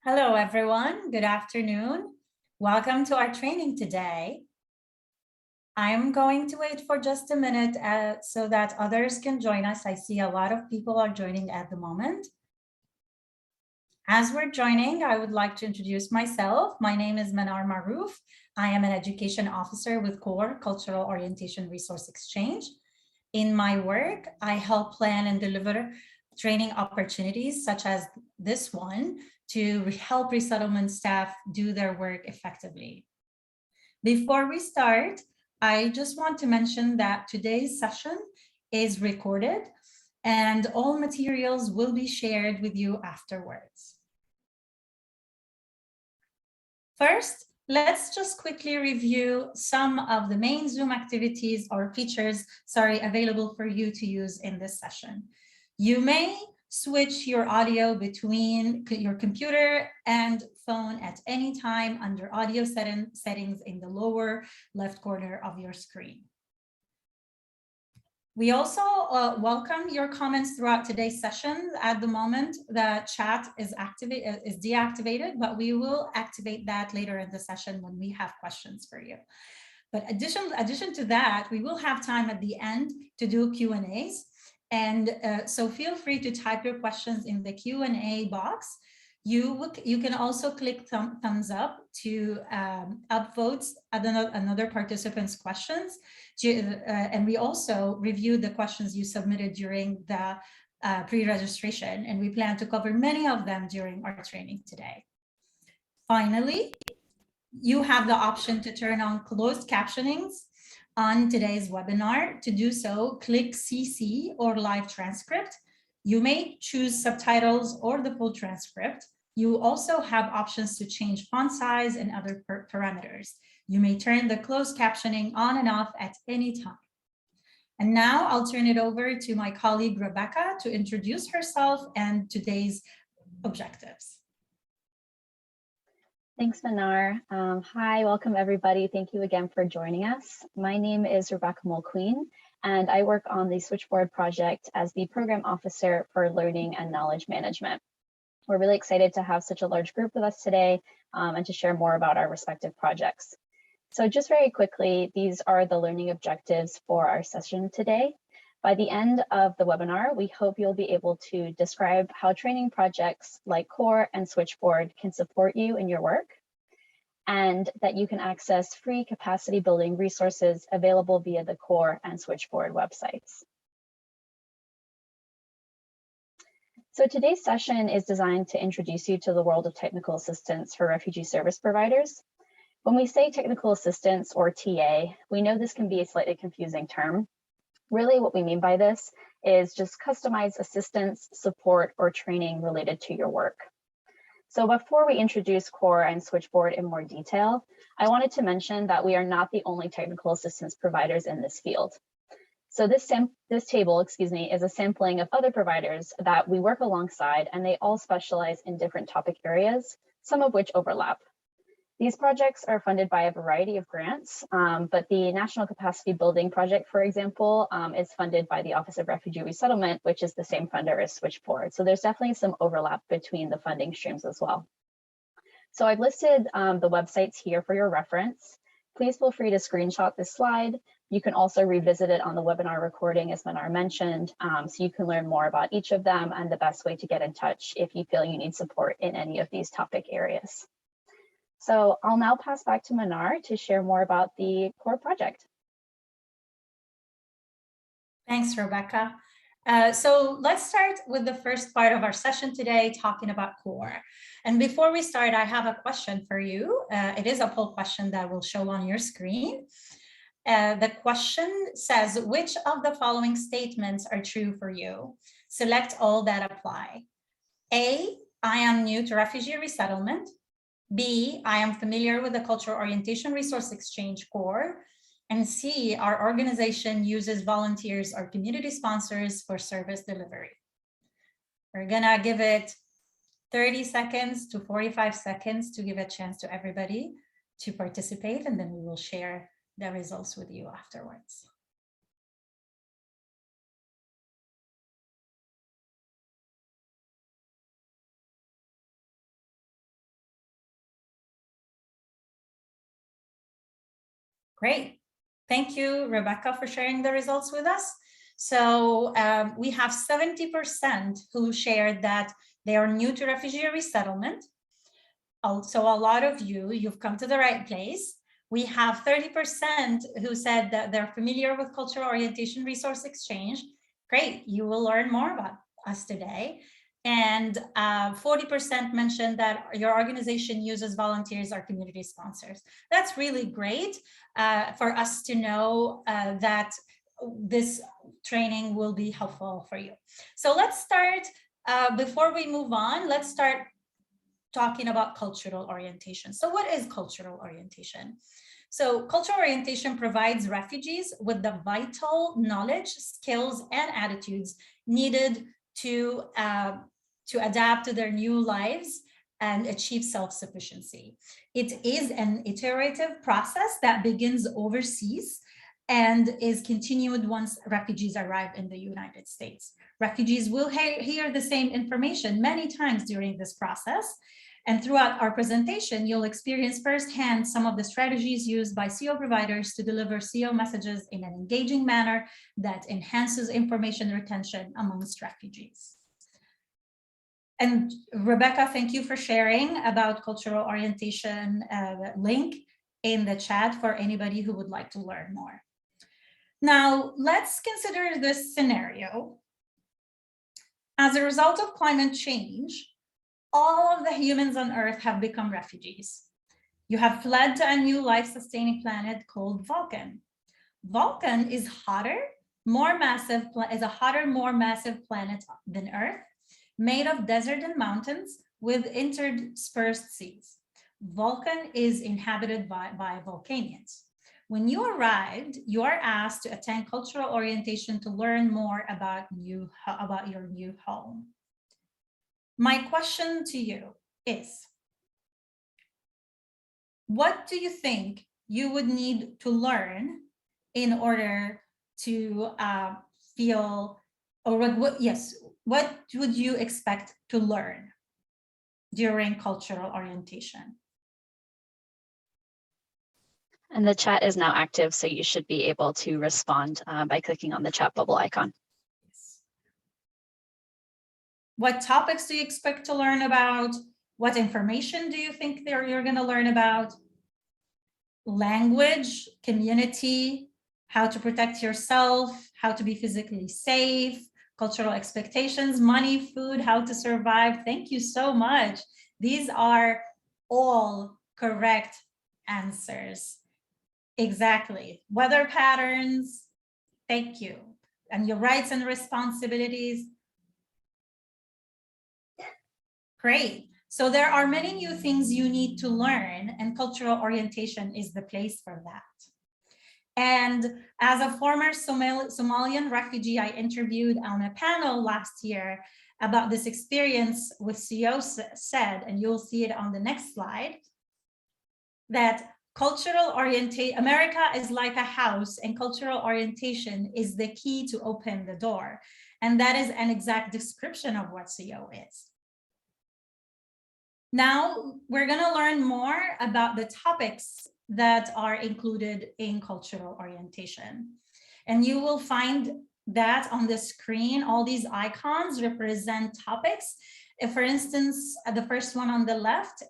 Hello, everyone. Good afternoon. Welcome to our training today. I'm going to wait for just a minute so that others can join us. I see a lot of people are joining at the moment. As we're joining, I would like to introduce myself. My name is Manar Marouf. I am an education officer with CORE, Cultural Orientation Resource Exchange. In my work, I help plan and deliver training opportunities such as this one to help resettlement staff do their work effectively. Before we start, I just want to mention that today's session is recorded and all materials will be shared with you afterwards. First, let's just quickly review some of the main Zoom activities or features, available for you to use in this session. You may switch your audio between your computer and phone at any time under audio settings in the lower left corner of your screen. We also welcome your comments throughout today's session. At the moment, the chat is deactivated, but we will activate that later in the session when we have questions for you. But addition to that, we will have time at the end to do Q&As. And so feel free to type your questions in the Q&A box. You can also click thumbs up to upvote another participant's questions. And we also review the questions you submitted during the pre-registration, and we plan to cover many of them during our training today. Finally, you have the option to turn on closed captionings on today's webinar. To do so, click CC or live transcript. You may choose subtitles or the full transcript. You also have options to change font size and other parameters. You may turn the closed captioning on and off at any time. And now I'll turn it over to my colleague, Rebecca, to introduce herself and today's objectives. Thanks, Manar. Hi, welcome everybody. Thank you again for joining us. My name is Rebecca Mulqueen, and I work on the Switchboard project as the program officer for learning and knowledge management. We're really excited to have such a large group with us today and to share more about our respective projects. So just very quickly, these are the learning objectives for our session today. By the end of the webinar, we hope you'll be able to describe how training projects like CORE and Switchboard can support you in your work, and that you can access free capacity building resources available via the CORE and Switchboard websites. So today's session is designed to introduce you to the world of technical assistance for refugee service providers. When we say technical assistance or TA, we know this can be a slightly confusing term. Really what we mean by this is just customized assistance, support, or training related to your work. So before we introduce CORE and Switchboard in more detail, I wanted to mention that we are not the only technical assistance providers in this field. So this table, is a sampling of other providers that we work alongside, and they all specialize in different topic areas, some of which overlap. These projects are funded by a variety of grants, but the National Capacity Building Project, for example, is funded by the Office of Refugee Resettlement, which is the same funder as Switchboard. So there's definitely some overlap between the funding streams as well. So I've listed the websites here for your reference. Please feel free to screenshot this slide. You can also revisit it on the webinar recording, as Manar mentioned, so you can learn more about each of them and the best way to get in touch if you feel you need support in any of these topic areas. So I'll now pass back to Manar to share more about the CORE project. Thanks, Rebecca. So let's start with the first part of our session today, talking about CORE. And before we start, I have a question for you. It is a poll question that will show on your screen. The question says, which of the following statements are true for you? Select all that apply. A, I am new to refugee resettlement. B, I am familiar with the Cultural Orientation Resource Exchange CORE. And C, our organization uses volunteers or community sponsors for service delivery. We're gonna give it 30 seconds to 45 seconds to give a chance to everybody to participate, and then we will share the results with you afterwards. Great. Thank you, Rebecca, for sharing the results with us. So we have 70% who shared that they are new to refugee resettlement. Also, a lot of you've come to the right place. We have 30% who said that they're familiar with cultural orientation resource exchange. Great, you will learn more about us today. And 40% mentioned that your organization uses volunteers or community sponsors. That's really great for us to know that this training will be helpful for you. So let's start, before we move on, let's start talking about cultural orientation. So what is cultural orientation? So cultural orientation provides refugees with the vital knowledge, skills, and attitudes needed to adapt to their new lives and achieve self-sufficiency. It is an iterative process that begins overseas and is continued once refugees arrive in the United States. Refugees will hear the same information many times during this process. And throughout our presentation, you'll experience firsthand some of the strategies used by CO providers to deliver CO messages in an engaging manner that enhances information retention amongst refugees. And Rebecca, thank you for sharing about cultural orientation link in the chat for anybody who would like to learn more. Now, let's consider this scenario. As a result of climate change, all of the humans on Earth have become refugees. You have fled to a new life-sustaining planet called Vulcan. Vulcan is hotter, more massive planet than Earth, made of desert and mountains with interspersed seas. Vulcan is inhabited by Vulcanians. When you arrived, you are asked to attend cultural orientation to learn more about your new home. My question to you is, what do you think you would need to learn in order to feel, or what would you expect to learn during cultural orientation? And the chat is now active, so you should be able to respond by clicking on the chat bubble icon. What topics do you expect to learn about? What information do you think you're going to learn about? Language, community, how to protect yourself, how to be physically safe, cultural expectations, money, food, how to survive. Thank you so much. These are all correct answers. Exactly. Weather patterns. Thank you. And your rights and responsibilities. Great. So there are many new things you need to learn, and cultural orientation is the place for that. And as a former Somalian refugee, I interviewed on a panel last year about this experience with CO said, and you'll see it on the next slide, that America is like a house, and cultural orientation is the key to open the door. And that is an exact description of what CO is. Now, we're going to learn more about the topics that are included in cultural orientation. And you will find that on the screen. All these icons represent topics. If, for instance, the first one on the left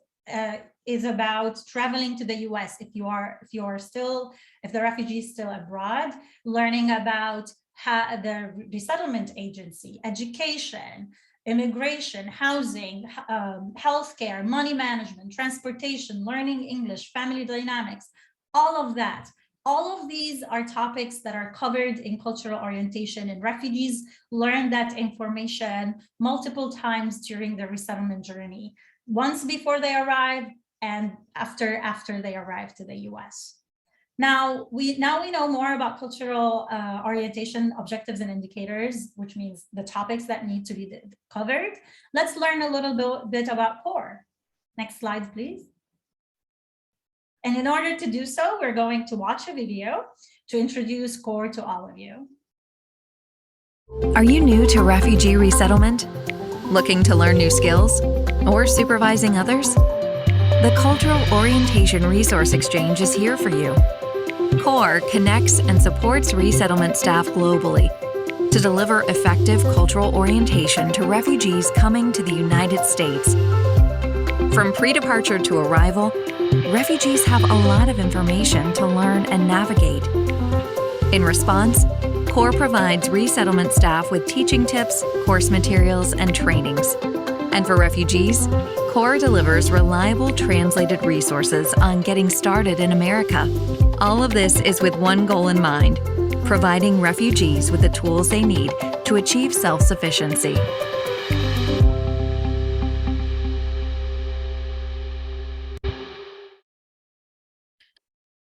is about traveling to the US. If the refugee is still abroad, learning about the resettlement agency, education, immigration, housing, healthcare, money management, transportation, learning English, family dynamics, all of that. All of these are topics that are covered in cultural orientation, and refugees learn that information multiple times during the resettlement journey, once before they arrive and after they arrive to the US. Now we know more about cultural orientation objectives and indicators, which means the topics that need to be covered. Let's learn a little bit about CORE. Next slide, please. And in order to do so, we're going to watch a video to introduce CORE to all of you. Are you new to refugee resettlement? Looking to learn new skills? Or supervising others? The Cultural Orientation Resource Exchange is here for you. CORE connects and supports resettlement staff globally to deliver effective cultural orientation to refugees coming to the United States. From pre-departure to arrival, refugees have a lot of information to learn and navigate. In response, CORE provides resettlement staff with teaching tips, course materials, and trainings. And for refugees, CORE delivers reliable translated resources on getting started in America. All of this is with one goal in mind: providing refugees with the tools they need to achieve self-sufficiency.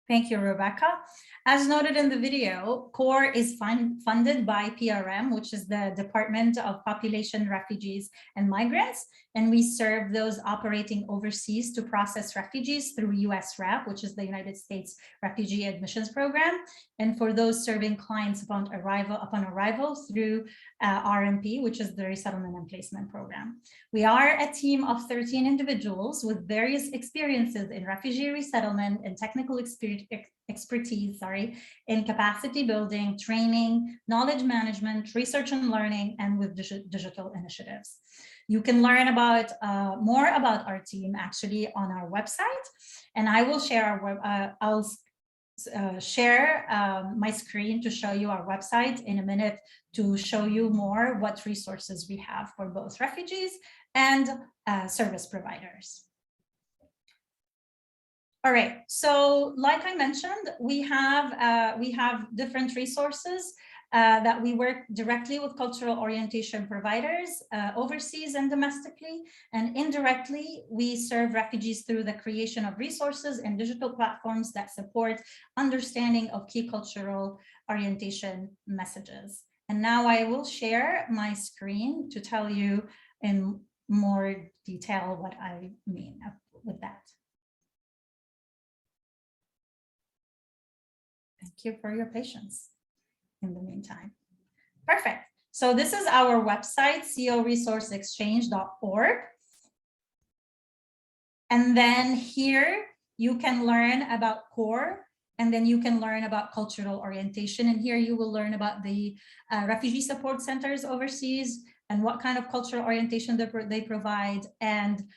Thank you, Rebecca. As noted in the video, CORE is funded by PRM, which is the Department of Population, Refugees, and Migrants, and we serve those operating overseas to process refugees through US RAP, which is the United States Refugee Admissions Program, and for those serving clients upon arrival through RMP, which is the Resettlement and Placement Program. We are a team of 13 individuals with various experiences in refugee resettlement and technical expertise in capacity building, training, knowledge management, research and learning, and with digital initiatives. You can learn about more about our team actually on our website, and I will share my screen to show you our website in a minute to show you more what resources we have for both refugees and service providers. All right, so like I mentioned, we have different resources that we work directly with cultural orientation providers overseas and domestically, and indirectly we serve refugees through the creation of resources and digital platforms that support understanding of key cultural orientation messages. And now I will share my screen to tell you in more detail what I mean with that. Thank you for your patience in the meantime. Perfect. So this is our website, coresourceexchange.org. And then here you can learn about CORE, and then you can learn about cultural orientation. And here you will learn about the refugee support centers overseas and what kind of cultural orientation they provide, and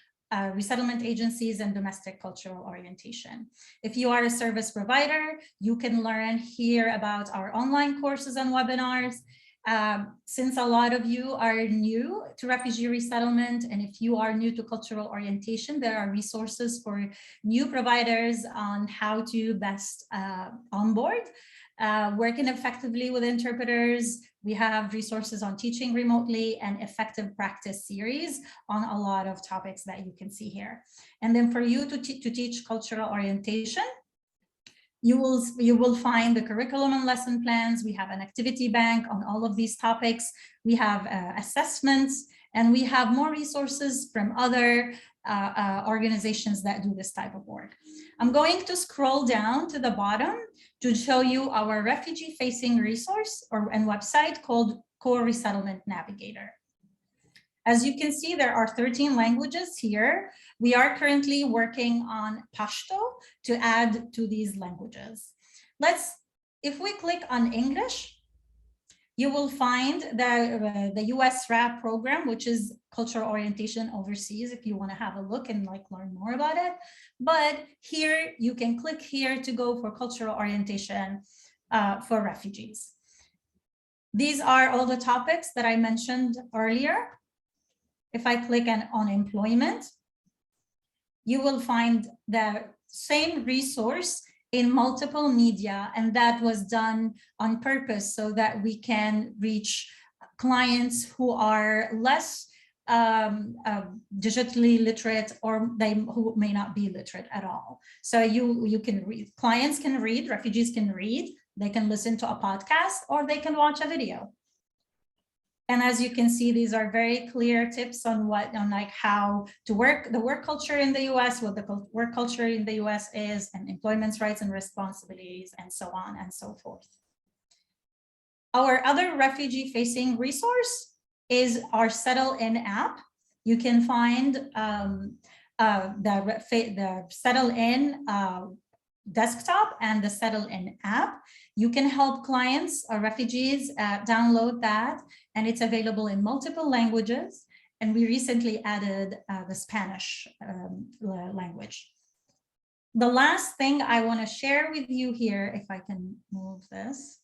resettlement agencies and domestic cultural orientation. If you are a service provider, you can learn here about our online courses and webinars. Since a lot of you are new to refugee resettlement, and if you are new to cultural orientation, there are resources for new providers on how to best onboard. Working effectively with interpreters. We have resources on teaching remotely and effective practice series on a lot of topics that you can see here. And then for you to teach cultural orientation, you will find the curriculum and lesson plans. We have an activity bank on all of these topics. We have assessments, and we have more resources from other organizations that do this type of work. I'm going to scroll down to the bottom to show you our refugee-facing resource and website called CORE Resettlement Navigator. As you can see, there are 13 languages here. We are currently working on Pashto to add to these languages. If we click on English, you will find the US RAP program, which is cultural orientation overseas, if you want to have a look and learn more about it. But here you can click here to go for cultural orientation for refugees. These are all the topics that I mentioned earlier. If I click on employment, you will find the same resource in multiple media, and that was done on purpose so that we can reach clients who are less digitally literate, or who may not be literate at all. So you can read, clients can read, refugees can read, they can listen to a podcast, or they can watch a video. And as you can see, these are very clear tips on how to work, the work culture in the US, what the work culture in the US is, and employment rights and responsibilities, and so on and so forth. Our other refugee-facing resource is our Settle In app. You can find the Settle In desktop and the Settle In app. You can help clients or refugees download that, and it's available in multiple languages. And we recently added the Spanish language. The last thing I want to share with you here, if I can move this,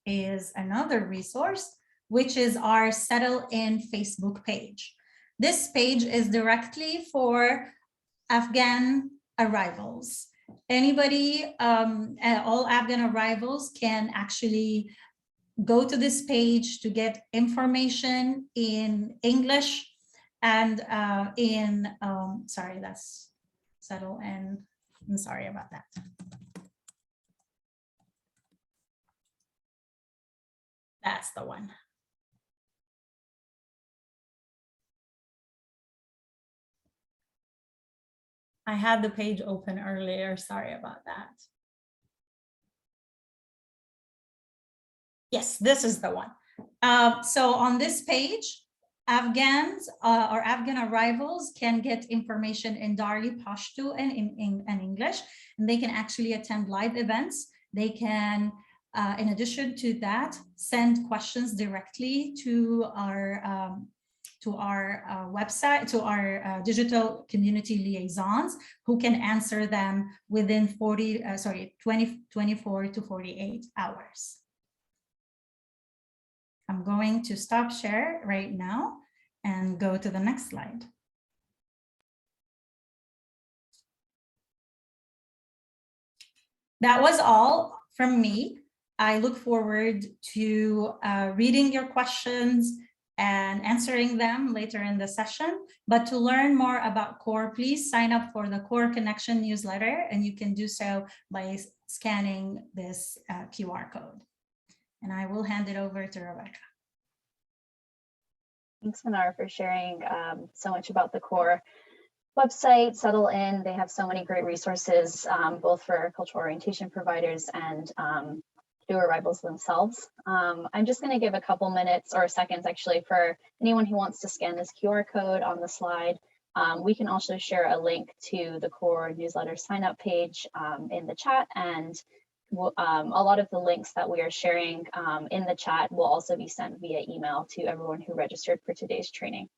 is another resource, which is our Settle In Facebook page. This page is directly for Afghan arrivals. Anybody, all Afghan arrivals can actually go to this page to get information in English and sorry, that's Settle In. I'm sorry about that. That's the one. I had the page open earlier. Sorry about that. Yes, this is the one. So on this page, Afghans or Afghan arrivals can get information in Dari, Pashto, and in English, and they can actually attend live events. They can, in addition to that, send questions directly to our website, to our digital community liaisons, who can answer them within 24 to 48 hours. I'm going to stop share right now and go to the next slide. That was all from me. I look forward to reading your questions and answering them later in the session. But to learn more about CORE, please sign up for the CORE Connection newsletter, and you can do so by scanning this QR code. And I will hand it over to Rebecca. Thanks, Manar, for sharing so much about the CORE website, Settle In. They have so many great resources, both for cultural orientation providers and new arrivals themselves. I'm just going to give a couple minutes or seconds actually for anyone who wants to scan this QR code on the slide. We can also share a link to the CORE newsletter sign up page in the chat, and a lot of the links that we are sharing in the chat will also be sent via email to everyone who registered for today's training.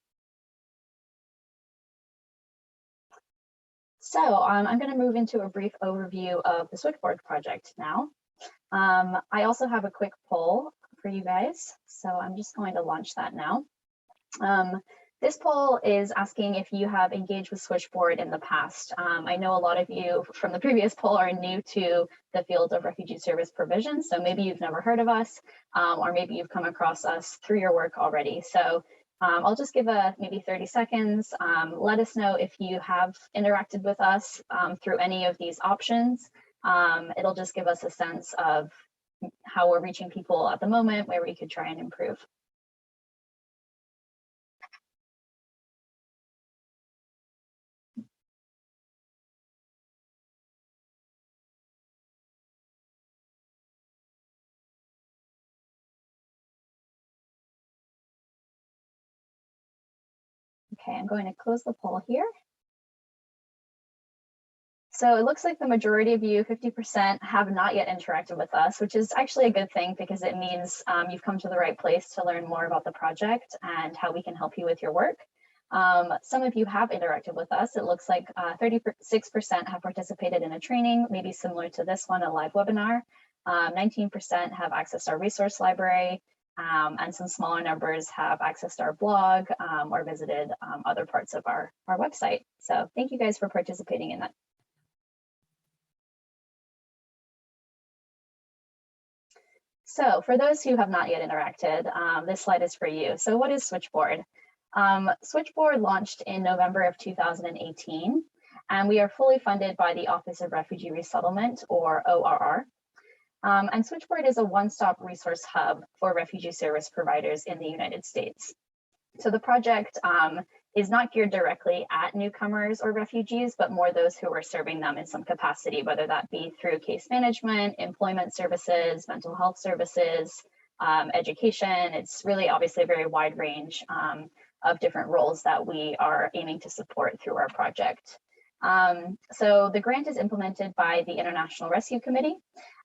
So I'm going to move into a brief overview of the Switchboard project now. I also have a quick poll for you guys, so I'm just going to launch that now. This poll is asking if you have engaged with Switchboard in the past. I know a lot of you from the previous poll are new to the field of refugee service provision, so maybe you've never heard of us, or maybe you've come across us through your work already. So I'll just give maybe 30 seconds. Let us know if you have interacted with us through any of these options. It'll just give us a sense of how we're reaching people at the moment, where we could try and improve. Okay, I'm going to close the poll here. So it looks like the majority of you, 50%, have not yet interacted with us, which is actually a good thing because it means you've come to the right place to learn more about the project and how we can help you with your work. Some of you have interacted with us. It looks like 36% have participated in a training, maybe similar to this one, a live webinar. 19% have accessed our resource library, and some smaller numbers have accessed our blog or visited other parts of our website. So thank you guys for participating in that. So for those who have not yet interacted, this slide is for you. So what is Switchboard? Switchboard launched in November of 2018, and we are fully funded by the Office of Refugee Resettlement, or ORR. And Switchboard is a one-stop resource hub for refugee service providers in the United States. So the project is not geared directly at newcomers or refugees, but more those who are serving them in some capacity, whether that be through case management, employment services, mental health services, education. It's really obviously a very wide range of different roles that we are aiming to support through our project. So the grant is implemented by the International Rescue Committee,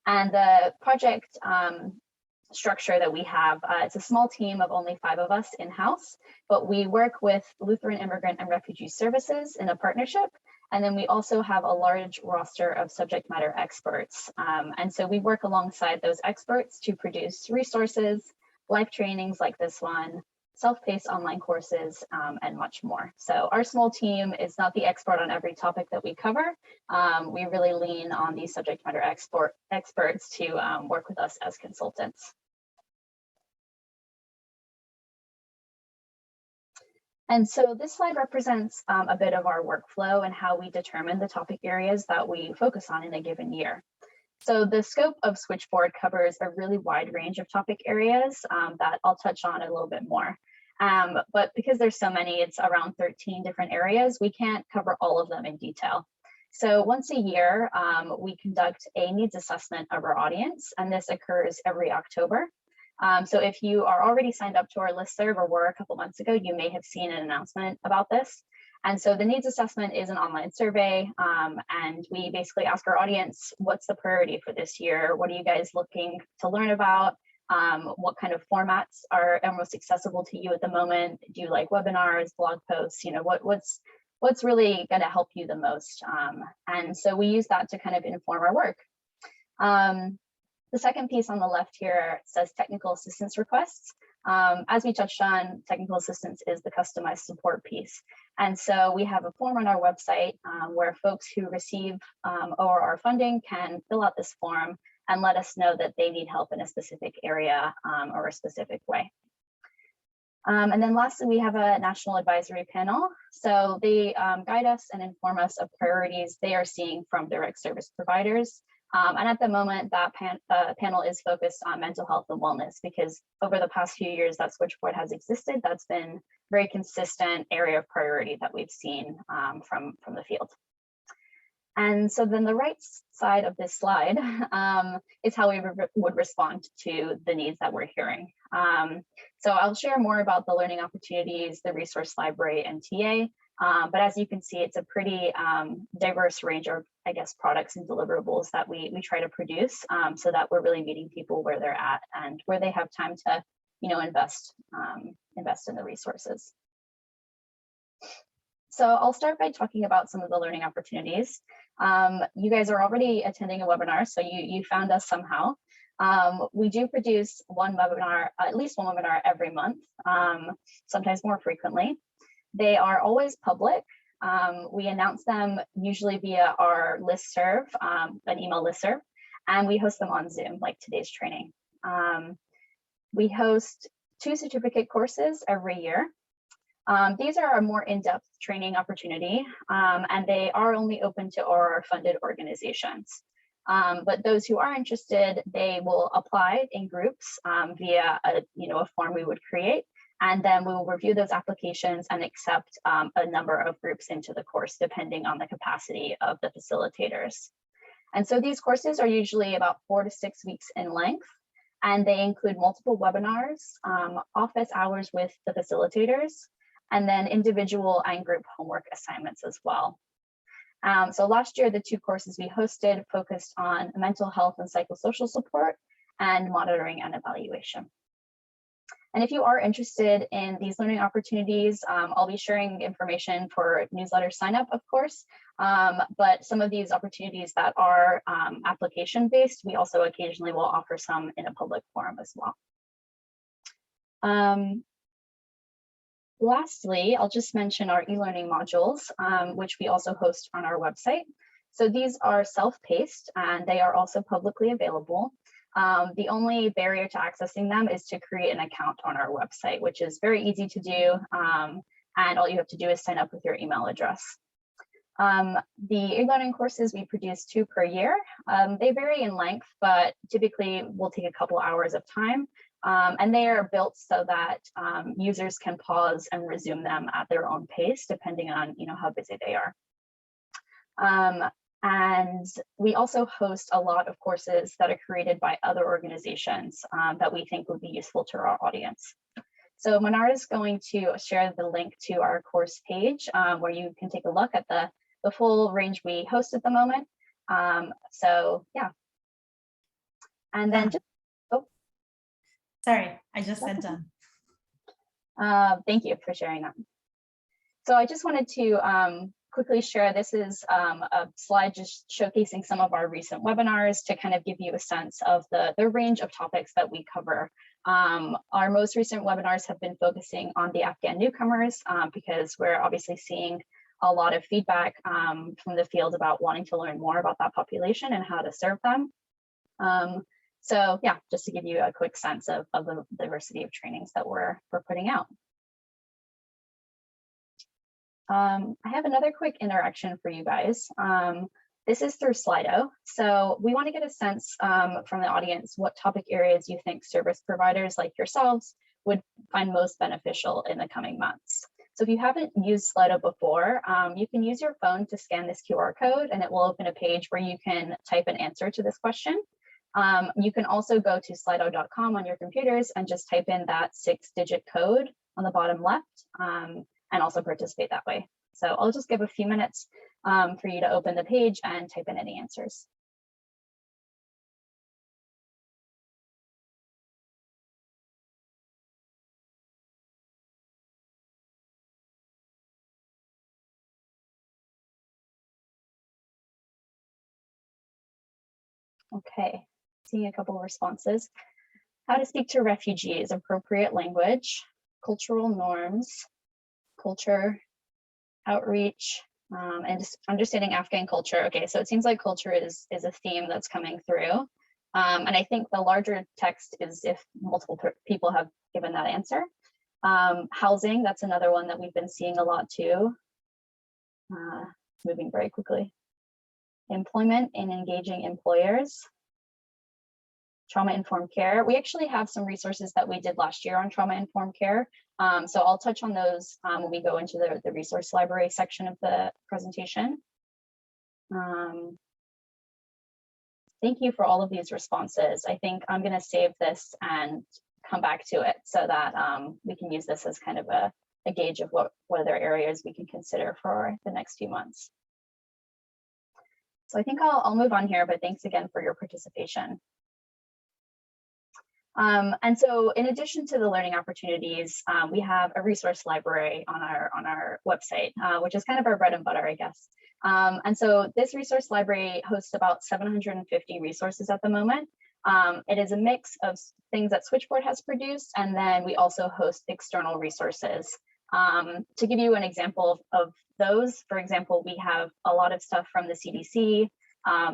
and the project structure that we have, it's a small team of only 5 of us in-house, but we work with Lutheran Immigrant and Refugee Services in a partnership. And then we also have a large roster of subject matter experts. And so we work alongside those experts to produce resources, live trainings like this one, self-paced online courses, and much more. So our small team is not the expert on every topic that we cover. We really lean on these subject matter experts to work with us as consultants. And so this slide represents a bit of our workflow and how we determine the topic areas that we focus on in a given year. So the scope of Switchboard covers a really wide range of topic areas that I'll touch on a little bit more. But because there's so many, it's around 13 different areas, we can't cover all of them in detail. So once a year, we conduct a needs assessment of our audience, and this occurs every October. So if you are already signed up to our listserv or were a couple months ago, you may have seen an announcement about this. And so the needs assessment is an online survey, and we basically ask our audience, what's the priority for this year? What are you guys looking to learn about? What kind of formats are most accessible to you at the moment? Do you like webinars, blog posts? You know, what's really going to help you the most? And so we use that to kind of inform our work. The second piece on the left here says technical assistance requests. As we touched on, technical assistance is the customized support piece. And so we have a form on our website where folks who receive ORR funding can fill out this form and let us know that they need help in a specific area or a specific way. And then lastly, we have a national advisory panel. So they guide us and inform us of priorities they are seeing from direct service providers. And at the moment, that panel is focused on mental health and wellness, because over the past few years that Switchboard has existed, that's been a very consistent area of priority that we've seen from the field. And so then the right side of this slide is how we would respond to the needs that we're hearing. So I'll share more about the learning opportunities, the resource library, and TA. But as you can see, it's a pretty diverse range of, I guess, products and deliverables that we try to produce so that we're really meeting people where they're at and where they have time to, you know, invest in the resources. So I'll start by talking about some of the learning opportunities. You guys are already attending a webinar, so you found us somehow. We do produce one webinar, at least one webinar every month, sometimes more frequently. They are always public. We announce them usually via our listserv, an email listserv, and we host them on Zoom, like today's training. We host 2 certificate courses every year. These are a more in-depth training opportunity, and they are only open to ORR-funded organizations. But those who are interested, they will apply in groups via a form we would create. And then we will review those applications and accept a number of groups into the course, depending on the capacity of the facilitators. And so these courses are usually about 4 to 6 weeks in length, and they include multiple webinars, office hours with the facilitators, and then individual and group homework assignments as well. So last year, the 2 courses we hosted focused on mental health and psychosocial support and monitoring and evaluation. And if you are interested in these learning opportunities, I'll be sharing information for newsletter sign up, of course, but some of these opportunities that are application-based, we also occasionally will offer some in a public forum as well. Lastly, I'll just mention our e-learning modules, which we also host on our website. So these are self-paced and they are also publicly available. The only barrier to accessing them is to create an account on our website, which is very easy to do. And all you have to do is sign up with your email address. The e-learning courses, we produce 2 per year. They vary in length, but typically will take a couple hours of time. And they are built so that users can pause and resume them at their own pace, depending on how busy they are. And we also host a lot of courses that are created by other organizations that we think would be useful to our audience. So Manar is going to share the link to our course page where you can take a look at the the full range we host at the moment. So yeah. And then just, oh. Sorry, I just said done. Thank you for sharing that. So I just wanted to quickly share, this is a slide just showcasing some of our recent webinars to kind of give you a sense of the range of topics that we cover. Our most recent webinars have been focusing on the Afghan newcomers because we're obviously seeing a lot of feedback from the field about wanting to learn more about that population and how to serve them. So yeah, just to give you a quick sense of the diversity of trainings that we're putting out. I have another quick interaction for you guys. This is through Slido. So we want to get a sense from the audience what topic areas you think service providers like yourselves would find most beneficial in the coming months. So if you haven't used Slido before, you can use your phone to scan this QR code and it will open a page where you can type an answer to this question. You can also go to slido.com on your computers and just type in that 6-digit code on the bottom left and also participate that way. So I'll just give a few minutes for you to open the page and type in any answers. Okay, seeing a couple of responses. How to speak to refugees, appropriate language, cultural norms, culture, outreach, and just understanding Afghan culture. Okay, so it seems like culture is a theme that's coming through. And I think the larger text is if multiple people have given that answer. Housing, that's another one that we've been seeing a lot too. Moving very quickly. Employment and engaging employers. Trauma-informed care. We actually have some resources that we did last year on trauma-informed care. So I'll touch on those when we go into the resource library section of the presentation. Thank you for all of these responses. I think I'm going to save this and come back to it so that we can use this as kind of a gauge of what other areas we can consider for the next few months. So I think I'll move on here, but thanks again for your participation. And so in addition to the learning opportunities, we have a resource library on our website, which is kind of our bread and butter, I guess. And so this resource library hosts about 750 resources at the moment. It is a mix of things that Switchboard has produced, and then we also host external resources. To give you an example of those, for example, we have a lot of stuff from the CDC,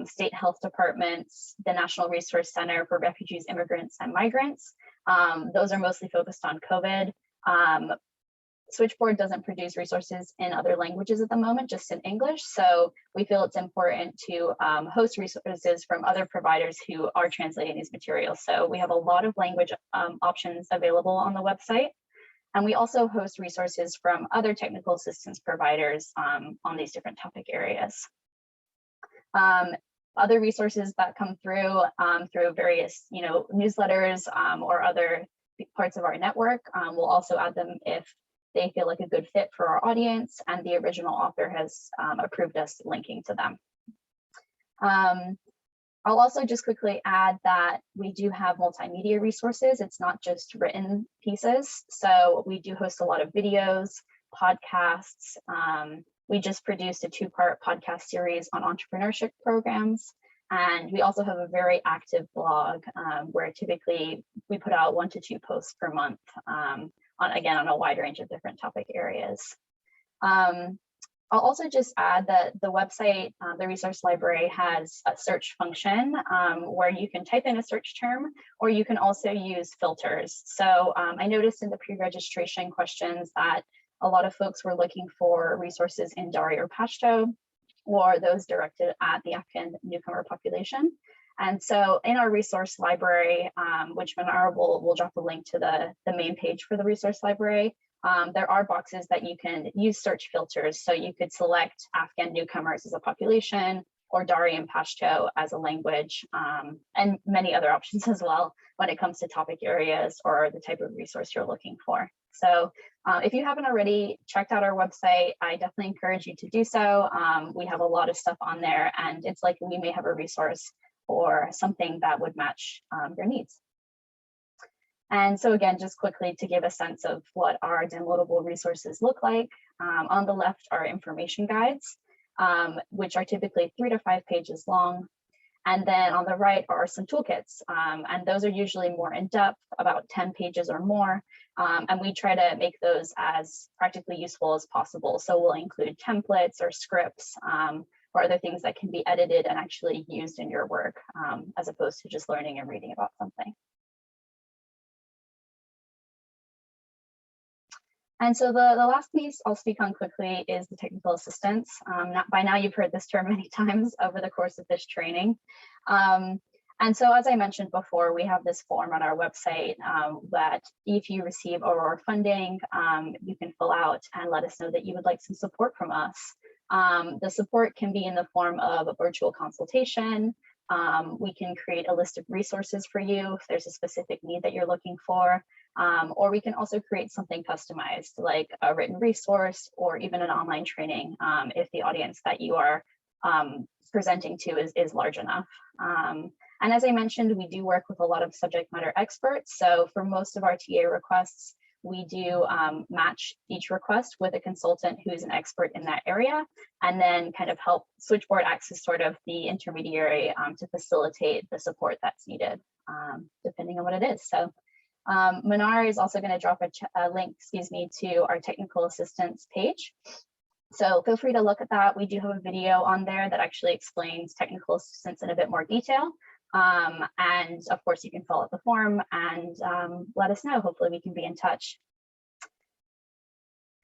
state health departments, the National Resource Center for Refugees, Immigrants, and Migrants. Those are mostly focused on COVID. Switchboard doesn't produce resources in other languages at the moment, just in English. So we feel it's important to host resources from other providers who are translating these materials. So we have a lot of language options available on the website. And we also host resources from other technical assistance providers on these different topic areas. Other resources that come through various newsletters or other parts of our network, we'll also add them if they feel like a good fit for our audience and the original author has approved us linking to them. I'll also just quickly add that we do have multimedia resources. It's not just written pieces. So we do host a lot of videos, podcasts. We just produced a 2-part podcast series on entrepreneurship programs. And we also have a very active blog where typically we put out 1 to 2 posts per month, on a wide range of different topic areas. I'll also just add that the website, the resource library, has a search function where you can type in a search term, or you can also use filters. So I noticed in the pre-registration questions that a lot of folks were looking for resources in Dari or Pashto, or those directed at the Afghan newcomer population. And so in our resource library, which Manar will drop a link to the main page for the resource library, there are boxes that you can use search filters. So you could select Afghan newcomers as a population, or Dari and Pashto as a language, and many other options as well when it comes to topic areas or the type of resource you're looking for. So if you haven't already checked out our website, I definitely encourage you to do so. We have a lot of stuff on there, and it's likely we may have a resource or something that would match your needs. And so again, just quickly to give a sense of what our downloadable resources look like, on the left are information guides, which are typically 3 to 5 pages long. And then on the right are some toolkits, and those are usually more in depth, about 10 pages or more. And we try to make those as practically useful as possible. So we'll include templates or scripts or other things that can be edited and actually used in your work, as opposed to just learning and reading about something. And so the last piece I'll speak on quickly is the technical assistance. By now you've heard this term many times over the course of this training. And so as I mentioned before, we have this form on our website that if you receive Aurora funding, you can fill out and let us know that you would like some support from us. The support can be in the form of a virtual consultation. We can create a list of resources for you if there's a specific need that you're looking for. Or we can also create something customized, like a written resource or even an online training if the audience that you are presenting to is large enough. And as I mentioned, we do work with a lot of subject matter experts. So for most of our TA requests, we do match each request with a consultant who's an expert in that area, and then kind of help Switchboard acts as sort of the intermediary to facilitate the support that's needed, depending on what it is. So Manar is also going to drop a link, to our technical assistance page. So feel free to look at that. We do have a video on there that actually explains technical assistance in a bit more detail. And of course, you can fill out the form and let us know. Hopefully we can be in touch.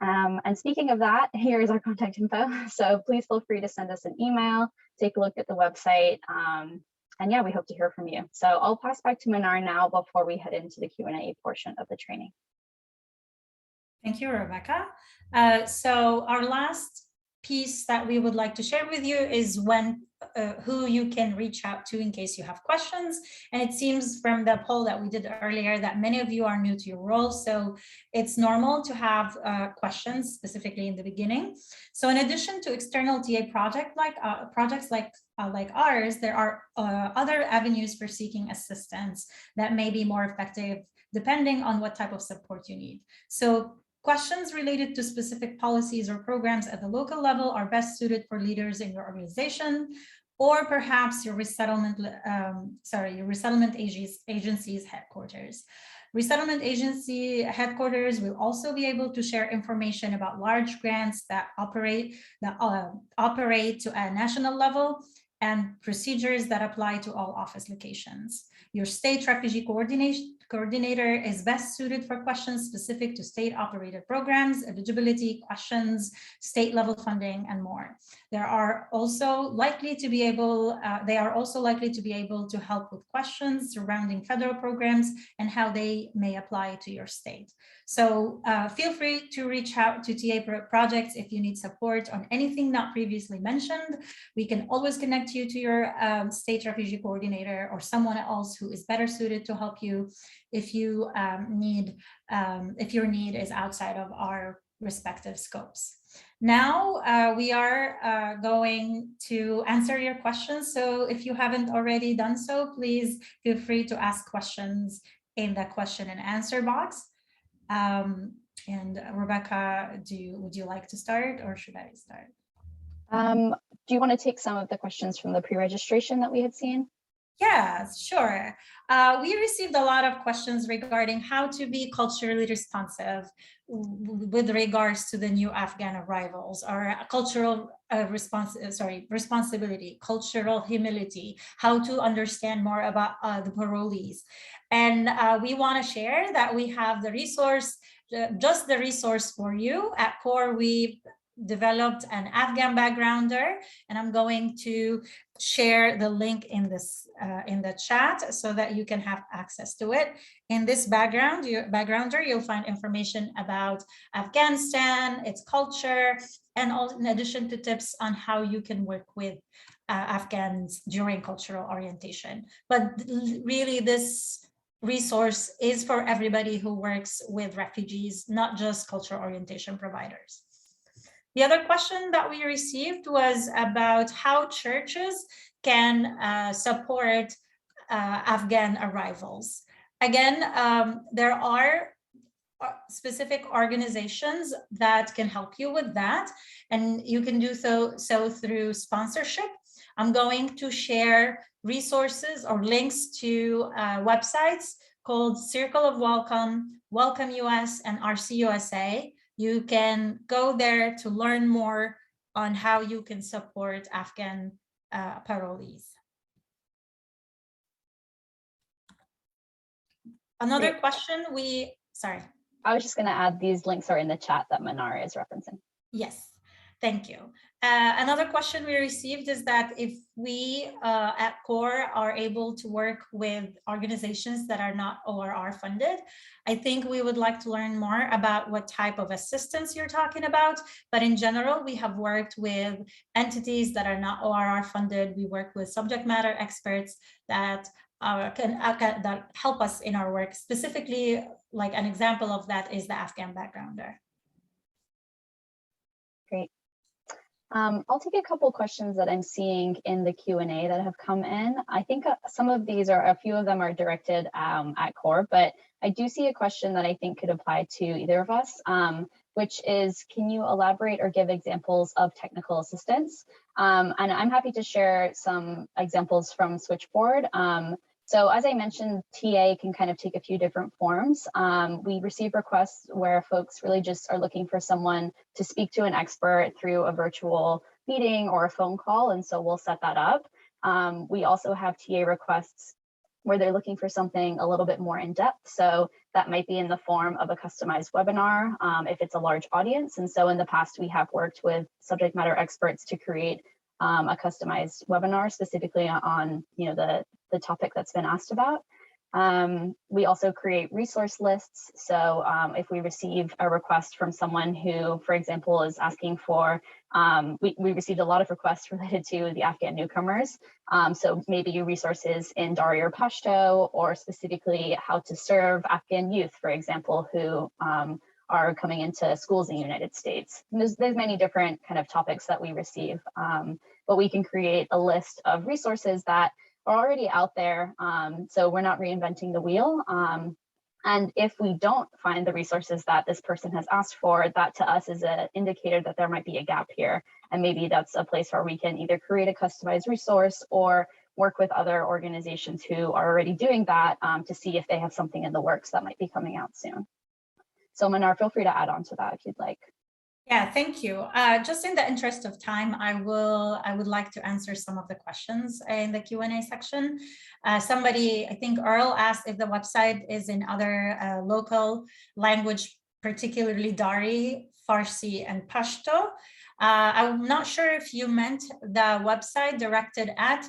And speaking of that, here's our contact info. So please feel free to send us an email, take a look at the website. And yeah, we hope to hear from you. So I'll pass back to Manar now before we head into the Q&A portion of the training. Thank you, Rebecca. So our last piece that we would like to share with you is who you can reach out to in case you have questions. And it seems from the poll that we did earlier that many of you are new to your role. So it's normal to have questions specifically in the beginning. So in addition to external TA projects like ours, there are other avenues for seeking assistance that may be more effective depending on what type of support you need. So questions related to specific policies or programs at the local level are best suited for leaders in your organization, or perhaps your resettlement agency's headquarters. Resettlement agency headquarters will also be able to share information about large grants that operate to a national level and procedures that apply to all office locations. Your state refugee coordinator is best suited for questions specific to state-operated programs, eligibility questions, state-level funding, and more. They are also likely to be able to help with questions surrounding federal programs and how they may apply to your state. So feel free to reach out to TA projects if you need support on anything not previously mentioned. We can always connect you to your state refugee coordinator or someone else who is better suited to help you if your need is outside of our respective scopes. Now we are going to answer your questions. So if you haven't already done so, please feel free to ask questions in the question and answer box. And Rebecca, would you like to start, or should I start? Do you want to take some of the questions from the pre-registration that we had seen? Yeah, sure. We received a lot of questions regarding how to be culturally responsive with regards to the new Afghan arrivals, or cultural responsibility, cultural humility, how to understand more about the parolees. And we want to share that we have the resource, just the resource for you. At CORE, we developed an Afghan backgrounder, and I'm going to share the link in this in the chat so that you can have access to it. In this backgrounder, you'll find information about Afghanistan, its culture, and all, in addition to tips on how you can work with Afghans during cultural orientation. But really, this resource is for everybody who works with refugees, not just cultural orientation providers. The other question that we received was about how churches can support Afghan arrivals. Again, there are specific organizations that can help you with that, and you can do so through sponsorship. I'm going to share resources or links to websites called Circle of Welcome, Welcome US, and RCUSA. You can go there to learn more on how you can support Afghan parolees. Another question sorry. I was just going to add, these links are in the chat that Manar is referencing. Yes, thank you. Another question we received is that if we at CORE are able to work with organizations that are not ORR funded, I think we would like to learn more about what type of assistance you're talking about. But in general, we have worked with entities that are not ORR funded. We work with subject matter experts that that help us in our work. Specifically, like an example of that is the Afghan backgrounder. Great. I'll take a couple questions that I'm seeing in the Q&A that have come in. I think some of these a few of them are directed at CORE, but I do see a question that I think could apply to either of us, which is, can you elaborate or give examples of technical assistance? And I'm happy to share some examples from Switchboard. So as I mentioned, TA can kind of take a few different forms. We receive requests where folks really just are looking for someone to speak to an expert through a virtual meeting or a phone call, and so we'll set that up. We also have TA requests where they're looking for something a little bit more in depth. So that might be in the form of a customized webinar if it's a large audience. And so in the past, we have worked with subject matter experts to create a customized webinar specifically on the topic that's been asked about. We also create resource lists. So if we receive a request from someone who, for example, is asking for, we received a lot of requests related to the Afghan newcomers. So maybe resources in Dari or Pashto, or specifically how to serve Afghan youth, for example, who are coming into schools in the United States. And there's many different kind of topics that we receive, but we can create a list of resources that are already out there, so we're not reinventing the wheel. And if we don't find the resources that this person has asked for, that to us is an indicator that there might be a gap here. And maybe that's a place where we can either create a customized resource or work with other organizations who are already doing that to see if they have something in the works that might be coming out soon. So Manar, feel free to add on to that if you'd like. Yeah, thank you. Just in the interest of time, I would like to answer some of the questions in the Q&A section. Somebody, I think Earl, asked if the website is in other local language, particularly Dari, Farsi, and Pashto. I'm not sure if you meant the website directed at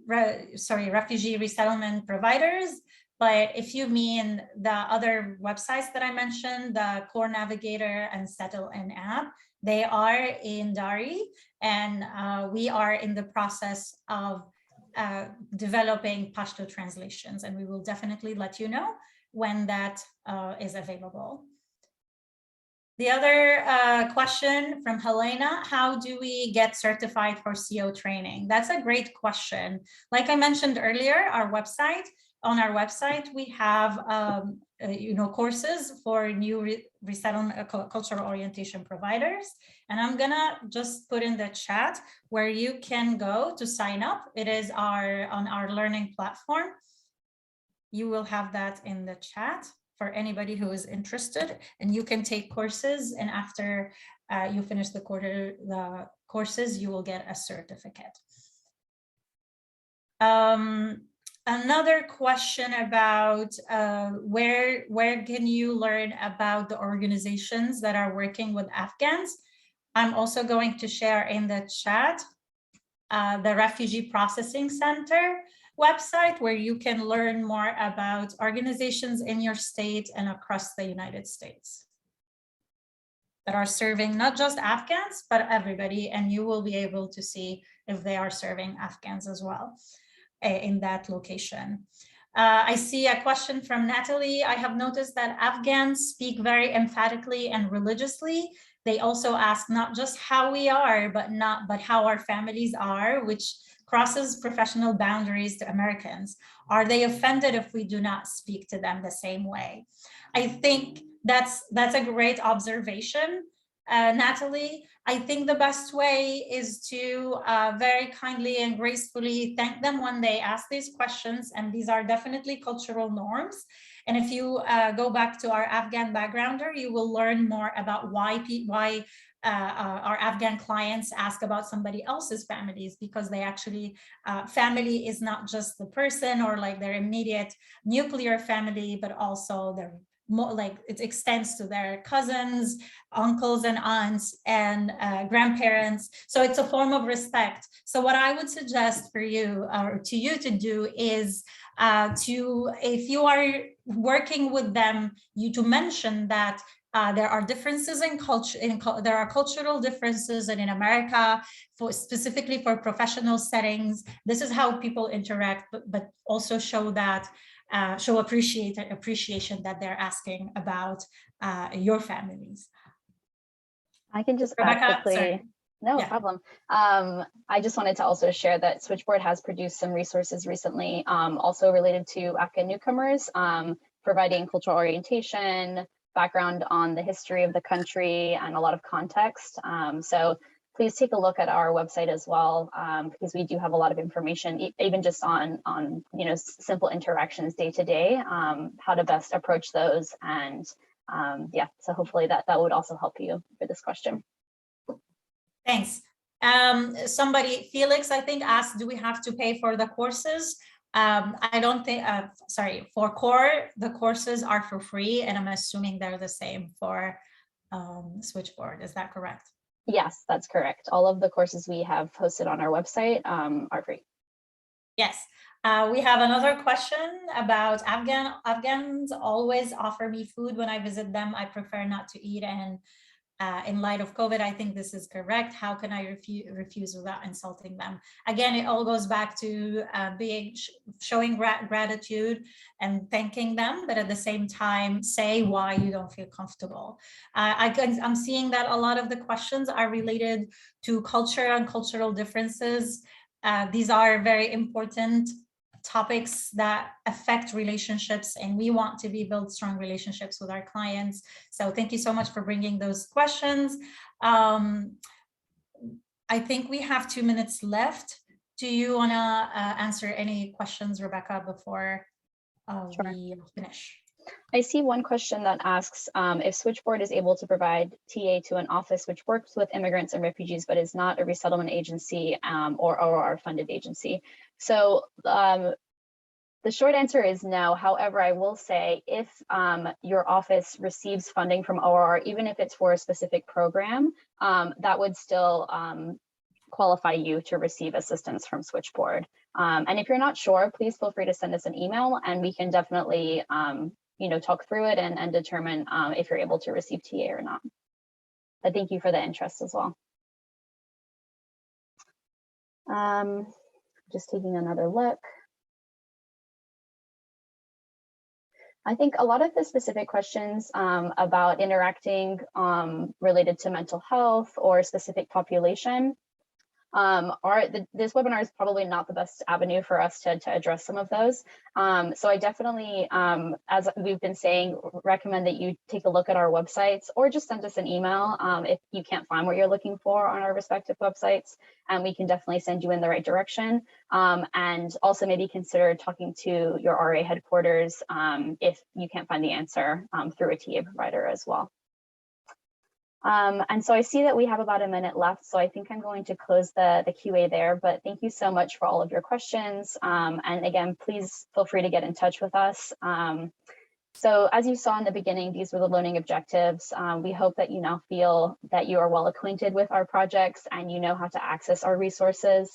refugee resettlement providers. But if you mean the other websites that I mentioned, the Core Navigator and Settle In app, they are in Dari, and we are in the process of developing Pashto translations, and we will definitely let you know when that is available. The other question from Helena, how do we get certified for CO training? That's a great question. Like I mentioned earlier, on our website, we have courses for new resettlement cultural orientation providers. And I'm gonna just put in the chat where you can go to sign up. It is on our learning platform. You will have that in the chat for anybody who is interested, and you can take courses, and after you finish the courses, you will get a certificate. Another question about where can you learn about the organizations that are working with Afghans? I'm also going to share in the chat the Refugee Processing Center website, where you can learn more about organizations in your state and across the United States that are serving not just Afghans, but everybody. And you will be able to see if they are serving Afghans as well in that location. I see a question from Natalie. I have noticed that Afghans speak very emphatically and religiously. They also ask not just how we are, but how our families are, which crosses professional boundaries to Americans. Are they offended if we do not speak to them the same way? I think that's a great observation, Natalie. I think the best way is to very kindly and gracefully thank them when they ask these questions, and these are definitely cultural norms. And if you go back to our Afghan backgrounder, you will learn more about why our Afghan clients ask about somebody else's families, because they actually, family is not just the person or like their immediate nuclear family, but also their it extends to their cousins, uncles and aunts, and grandparents. So it's a form of respect. So what I would suggest for you or to you to do is if you are working with them, to mention that there are differences in culture, there are cultural differences, and in America, specifically for professional settings, this is how people interact, but also show that show appreciation that they're asking about your families. I can just Rebecca, add quickly. sorry. No Yeah. problem. I just wanted to also share that Switchboard has produced some resources recently, also related to Afghan newcomers, providing cultural orientation, background on the history of the country, and a lot of context. So please take a look at our website as well, because we do have a lot of information, even just on simple interactions day to day, how to best approach those, and yeah. So hopefully that would also help you for this question. Thanks. Somebody, Felix, I think, asked, do we have to pay for the courses? I don't think, sorry, for CORE, the courses are for free, and I'm assuming they're the same for Switchboard. Is that correct? Yes, that's correct. All of the courses we have posted on our website are free. Yes. We have another question about Afghans always offer me food when I visit them. I prefer not to eat, and in light of COVID, I think this is correct. How can I refuse without insulting them? Again, it all goes back to showing gratitude and thanking them, but at the same time, say why you don't feel comfortable. I'm seeing that a lot of the questions are related to culture and cultural differences. These are very important topics that affect relationships, and we want to build strong relationships with our clients. So thank you so much for bringing those questions. I think we have 2 minutes left. Do you want to answer any questions, Rebecca, before Sure. we finish? I see one question that asks if Switchboard is able to provide TA to an office which works with immigrants and refugees, but is not a resettlement agency or ORR funded agency. So the short answer is no. However, I will say if your office receives funding from ORR, even if it's for a specific program, that would still qualify you to receive assistance from Switchboard. And if you're not sure, please feel free to send us an email, and we can definitely talk through it and determine if you're able to receive TA or not. But thank you for the interest as well. Just taking another look. I think a lot of the specific questions about interacting related to mental health or specific population this webinar is probably not the best avenue for us to address some of those. So I definitely, as we've been saying, recommend that you take a look at our websites or just send us an email if you can't find what you're looking for on our respective websites, and we can definitely send you in the right direction. And also maybe consider talking to your RA headquarters if you can't find the answer through a TA provider as well. And so I see that we have about a minute left, so I think I'm going to close the QA there, but thank you so much for all of your questions. And again, please feel free to get in touch with us. So as you saw in the beginning, these were the learning objectives. We hope that you now feel that you are well acquainted with our projects and you know how to access our resources.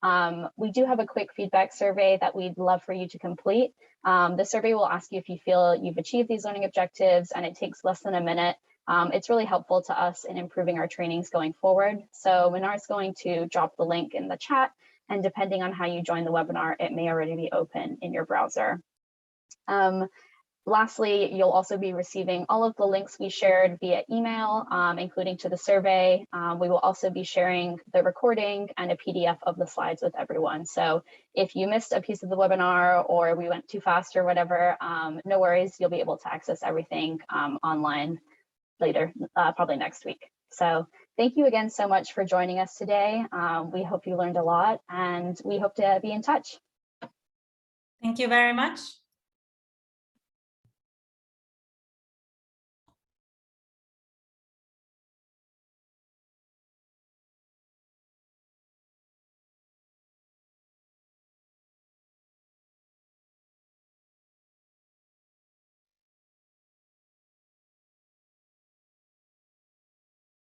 We do have a quick feedback survey that we'd love for you to complete. The survey will ask you if you feel you've achieved these learning objectives, and it takes less than a minute. It's really helpful to us in improving our trainings going forward. So Manar is going to drop the link in the chat, and depending on how you join the webinar, it may already be open in your browser. Lastly, you'll also be receiving all of the links we shared via email, including to the survey. We will also be sharing the recording and a PDF of the slides with everyone. So if you missed a piece of the webinar or we went too fast or whatever, no worries, you'll be able to access everything online later, probably next week. So thank you again so much for joining us today. We hope you learned a lot, and we hope to be in touch. Thank you very much.